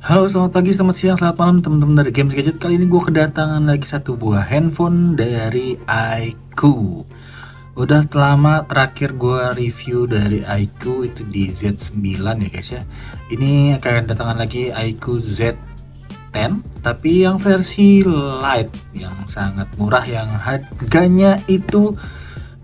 Halo, selamat pagi, selamat siang, selamat malam teman-teman dari Games Gadget. Kali ini gue kedatangan lagi satu buah handphone dari iQOO. Udah lama terakhir gue review dari iQOO itu di Z9 ya guys ya. Ini akan kedatangan lagi iQOO Z10, tapi yang versi Lite yang sangat murah, yang harganya itu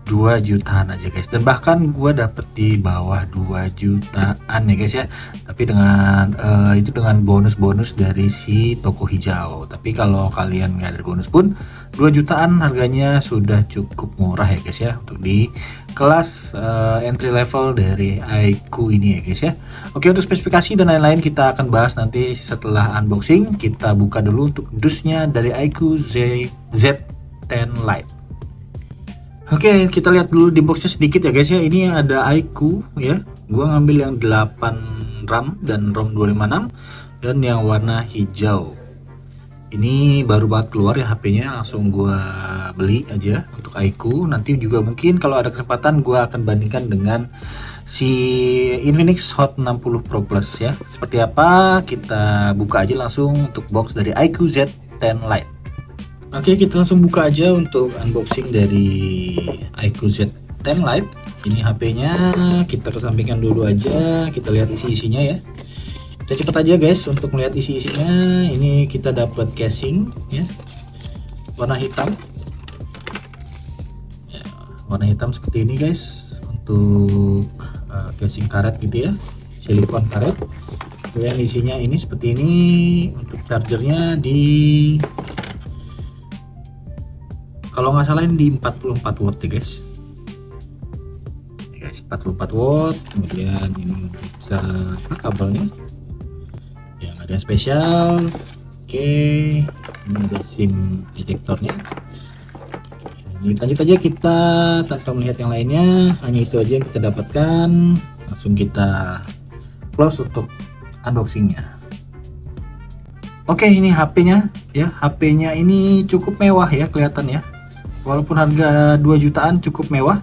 2 jutaan aja guys, dan bahkan gue dapet di bawah 2 jutaan ya guys ya, tapi dengan itu dengan bonus-bonus dari si toko hijau. Tapi kalau kalian nggak ada bonus pun 2 jutaan harganya sudah cukup murah ya guys ya, untuk di kelas entry level dari iQOO ini ya guys ya. Oke, untuk spesifikasi dan lain-lain kita akan bahas nanti setelah unboxing. Kita buka dulu untuk dusnya dari iQOO Z10 Lite. Oke, kita lihat dulu di boxnya sedikit ya guys ya. Ini ada iQOO ya. Gua ngambil yang 8 RAM dan ROM 256 dan yang warna hijau. Ini baru banget keluar ya HP-nya, langsung gua beli aja untuk iQOO. Nanti juga mungkin kalau ada kesempatan gua akan bandingkan dengan si Infinix Hot 60 Pro Plus ya. Seperti apa? Kita buka aja langsung untuk box dari iQOO Z10 Lite. Oke, kita langsung buka aja untuk unboxing dari iQOO Z10 Lite. Ini HP-nya kita kesampingkan dulu aja, kita lihat isi-isinya ya. Kita cepet aja guys untuk melihat isi-isinya. Ini kita dapat casing ya, warna hitam. Ya, warna hitam seperti ini guys, untuk casing karet gitu ya, silikon karet. Kemudian isinya ini seperti ini, untuk chargernya di, kalau nggak salah ini di 44 watt ya guys. Ya guys, 44 watt. Kemudian ini bisa kabelnya yang ada yang spesial. Oke, ini ada SIM ejectornya. Ini lanjut aja kita tanpa melihat yang lainnya, hanya itu aja yang kita dapatkan. Langsung kita close untuk unboxingnya. Oke, ini HP-nya ya. HP-nya ini cukup mewah ya kelihatan ya. Walaupun harga 2 jutaan cukup mewah.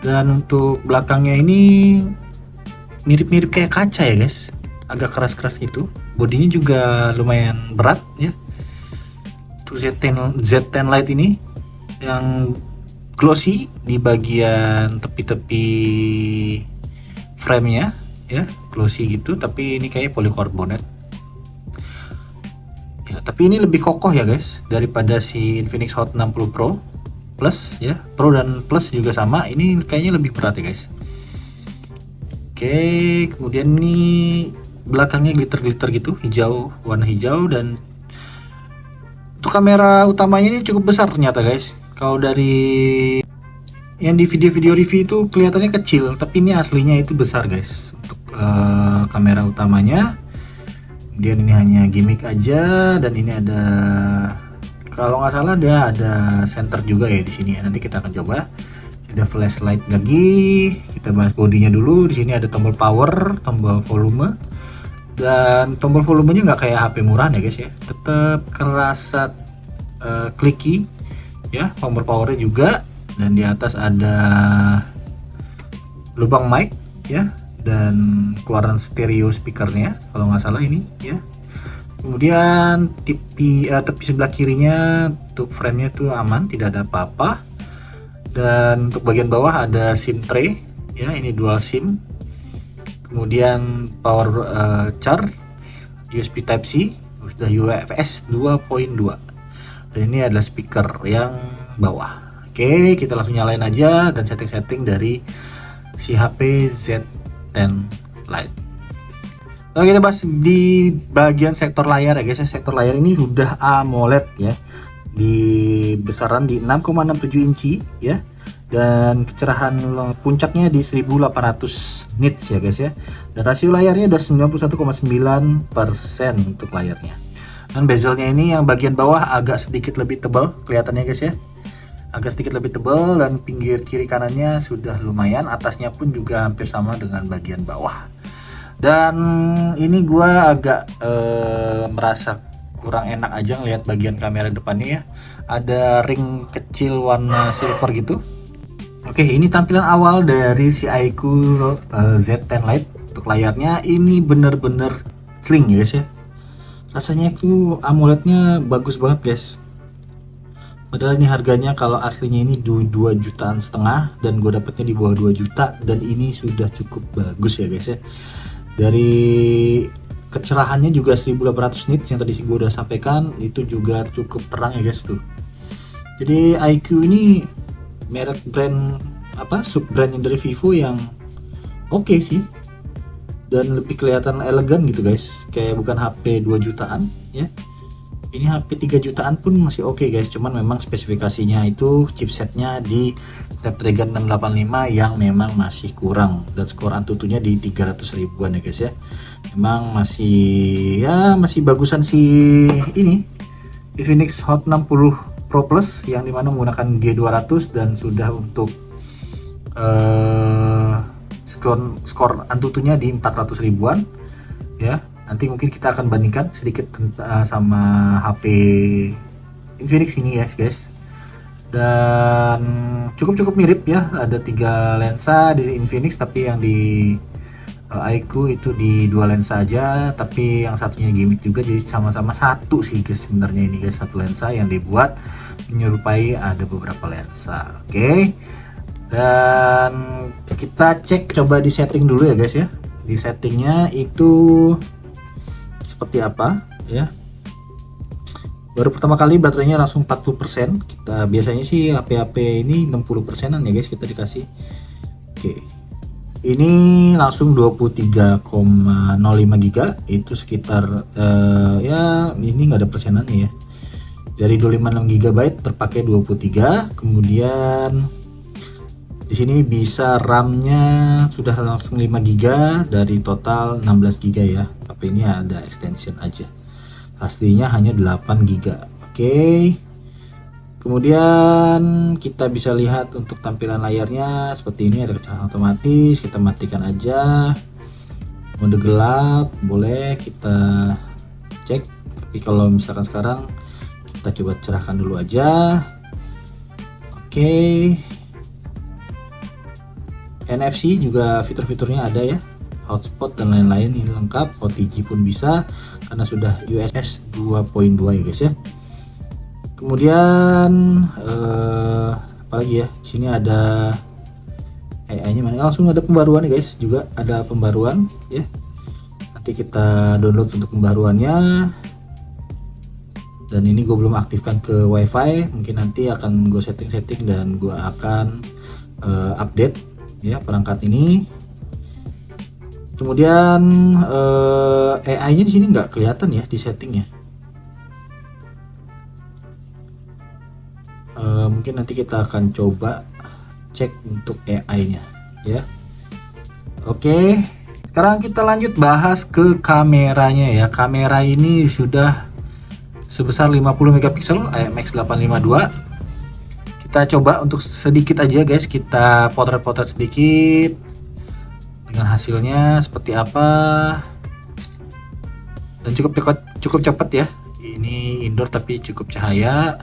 Dan untuk belakangnya ini mirip-mirip kayak kaca ya guys, agak keras-keras gitu. Bodinya juga lumayan berat ya. Untuk Z10 Lite ini yang glossy di bagian tepi-tepi frame-nya ya, glossy gitu, tapi ini kayak polikarbonat. Ya, tapi ini lebih kokoh ya guys daripada si Infinix Hot 60 Pro Plus ya. Pro dan Plus juga sama, ini kayaknya lebih berat ya guys. Oke, kemudian ini belakangnya glitter-glitter gitu, hijau, warna hijau. Dan untuk kamera utamanya ini cukup besar ternyata guys. Kalau dari yang di video-video review itu kelihatannya kecil, tapi ini aslinya itu besar guys untuk kamera utamanya. Kemudian ini hanya gimmick aja, dan ini ada, kalau nggak salah dia ada center juga ya di sini ya. Nanti kita akan coba. Ada flashlight lagi. Kita bahas bodinya dulu. Di sini ada tombol power, tombol volume, dan tombol volumenya nggak kayak HP murahan ya guys ya. Tetap kerasa clicky ya. Tombol powernya juga, dan di atas ada lubang mic ya, dan keluaran stereo speakernya kalau nggak salah ini ya. Kemudian tepi sebelah kirinya untuk frame-nya tuh aman, tidak ada apa-apa. Dan untuk bagian bawah ada SIM tray ya, ini dual SIM. Kemudian power charge USB Type C, sudah UFS 2.2. Dan ini adalah speaker yang bawah. Oke, kita langsung nyalain aja dan setting-setting dari si HP Z10 Lite. Lalu kita bahas di bagian sektor layar ya guys. Sektor layar ini sudah AMOLED ya, di besaran di 6,67 inci ya, dan kecerahan puncaknya di 1800 nits ya guys ya. Dan rasio layarnya udah 91,9% untuk layarnya. Dan bezelnya ini yang bagian bawah agak sedikit lebih tebal kelihatannya guys ya, agak sedikit lebih tebal, dan pinggir kiri kanannya sudah lumayan, atasnya pun juga hampir sama dengan bagian bawah. Dan ini gua agak merasa kurang enak aja ngelihat bagian kamera depannya ya. Ada ring kecil warna silver gitu. Oke, ini tampilan awal dari si iQOO Z10 Lite. Untuk layarnya ini bener-bener sling ya guys ya. Rasanya itu AMOLED-nya bagus banget guys. Padahal ini harganya kalau aslinya ini 2 jutaan setengah dan gue dapetnya di bawah 2 juta, dan ini sudah cukup bagus ya guys ya. Dari kecerahannya juga 1800 nits yang tadi gue udah sampaikan, itu juga cukup terang ya guys tuh. Jadi iQOO ini merek brand apa, sub brand dari Vivo yang oke sih, dan lebih kelihatan elegan gitu guys, kayak bukan HP 2 jutaan ya. Ini HP 3 jutaan pun masih oke guys, cuman memang spesifikasinya itu chipsetnya di Snapdragon 685 yang memang masih kurang, dan skor Antutunya di 300 ribuan ya guys ya. Memang masih ya masih bagusan si ini Infinix Hot 60 Pro Plus yang dimana menggunakan G200 dan sudah untuk skor Antutunya di 400 ribuan ya. Nanti mungkin kita akan bandingkan sedikit sama HP Infinix ini ya guys. Dan cukup mirip ya, ada 3 lensa di Infinix, tapi yang di iQOO itu di 2 lensa aja, tapi yang satunya gimmick juga, jadi sama-sama satu sih guys sebenarnya ini guys, satu lensa yang dibuat menyerupai ada beberapa lensa. Oke. Dan kita cek coba di setting dulu ya guys ya. Di settingnya itu seperti apa ya. Baru pertama kali baterainya langsung 40%. Kita biasanya sih HP-HP ini 60%an ya guys kita dikasih. Oke. Ini langsung 23,05 GB, itu sekitar ya ini nggak ada persenannya ya. Dari 256 GB terpakai 23. Kemudian di sini bisa RAM-nya sudah langsung 5 GB dari total 16 GB ya. Tapi ini ada extension aja. Aslinya hanya 8 GB. Oke. Kemudian kita bisa lihat untuk tampilan layarnya seperti ini, ada kecerahan otomatis. Kita matikan aja. Mode gelap boleh kita cek. Tapi kalau misalkan sekarang kita coba cerahkan dulu aja. Oke. NFC juga fitur-fiturnya ada ya, hotspot dan lain-lain ini lengkap. OTG pun bisa karena sudah USS 2.2 ya guys ya. Kemudian apalagi ya, sini ada AI-nya mana, langsung ada pembaruan ya guys, juga ada pembaruan ya. Nanti kita download untuk pembaruannya, dan ini gue belum aktifkan ke WiFi, mungkin nanti akan gue setting dan gue akan update ya perangkat ini. Kemudian AI-nya di sini nggak kelihatan ya di settingnya. Mungkin nanti kita akan coba cek untuk AI-nya ya. Oke, sekarang kita lanjut bahas ke kameranya ya. Kamera ini sudah sebesar 50 megapiksel IMX852. Kita coba untuk sedikit aja guys, kita potret-potret sedikit dengan hasilnya seperti apa, dan cukup cepat ya. Ini indoor tapi cukup cahaya,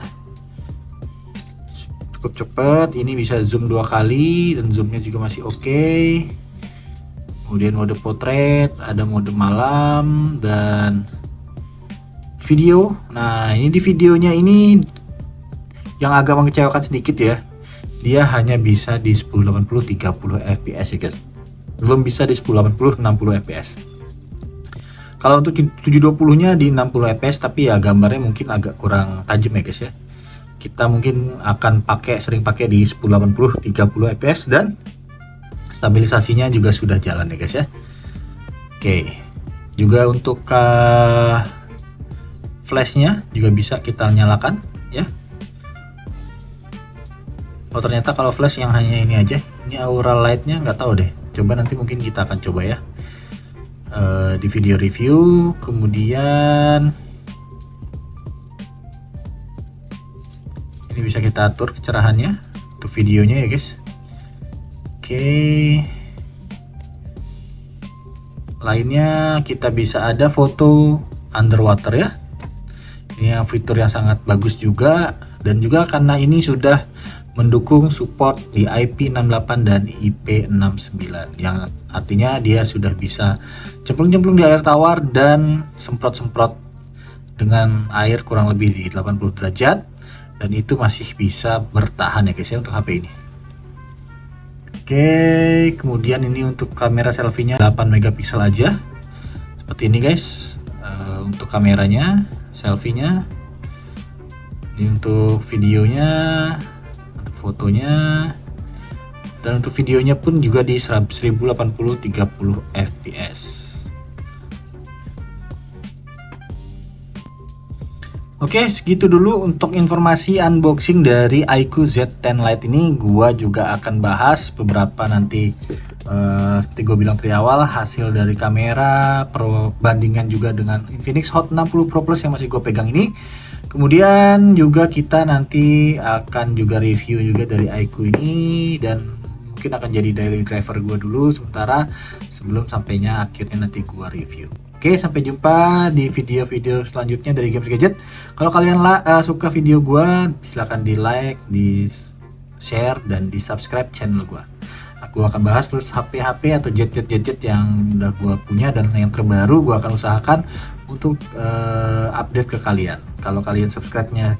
cukup cepat. Ini bisa zoom 2 kali dan zoomnya juga masih oke. Kemudian mode potret, ada mode malam dan video. Nah ini di videonya ini yang agak mengecewakan sedikit ya, dia hanya bisa di 1080 30 fps ya guys, belum bisa di 1080 60 fps. Kalau untuk 720 nya di 60 fps, tapi ya gambarnya mungkin agak kurang tajam ya guys ya. Kita mungkin akan sering pakai di 1080 30 fps, dan stabilisasinya juga sudah jalan ya guys ya. Oke, juga untuk flashnya juga bisa kita nyalakan ya. Oh ternyata kalau flash yang hanya ini aja, ini aura lightnya nggak tahu deh, coba nanti mungkin kita akan coba ya di video review. Kemudian ini bisa kita atur kecerahannya untuk videonya ya guys. Oke, lainnya kita bisa ada foto underwater ya, ini fitur yang sangat bagus juga. Dan juga karena ini sudah mendukung support di IP68 dan IP69, yang artinya dia sudah bisa cemplung-cemplung di air tawar dan semprot-semprot dengan air kurang lebih di 80 derajat, dan itu masih bisa bertahan ya guys ya untuk HP ini. Oke, kemudian ini untuk kamera selfie-nya 8 megapiksel aja. Seperti ini guys. Untuk kameranya, selfie-nya. Ini untuk videonya, untuk fotonya. Dan untuk videonya pun juga di 1080 30 fps. Oke, segitu dulu untuk informasi unboxing dari iQOO Z10 Lite ini. Gua juga akan bahas beberapa nanti, seperti gue bilang di awal, hasil dari kamera, perbandingan juga dengan Infinix Hot 60 Pro Plus yang masih gue pegang ini. Kemudian juga kita nanti akan juga review juga dari iQOO ini, dan mungkin akan jadi daily driver gue dulu sementara sebelum sampainya akhirnya nanti gue review. Oke, sampai jumpa di video-video selanjutnya dari Games Gadget. Kalau kalian suka video gue, silahkan di like, di share, dan di subscribe channel gue. Aku akan bahas terus HP-HP atau gadget-gadget yang udah gue punya dan yang terbaru gue akan usahakan untuk update ke kalian. Kalau kalian subscribe-nya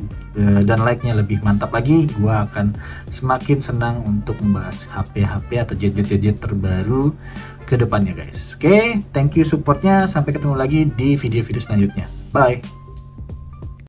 dan like-nya lebih mantap lagi, gue akan semakin senang untuk membahas HP-HP atau gadget-gadget terbaru ke depannya guys. Oke, thank you supportnya. Sampai ketemu lagi di video-video selanjutnya. Bye.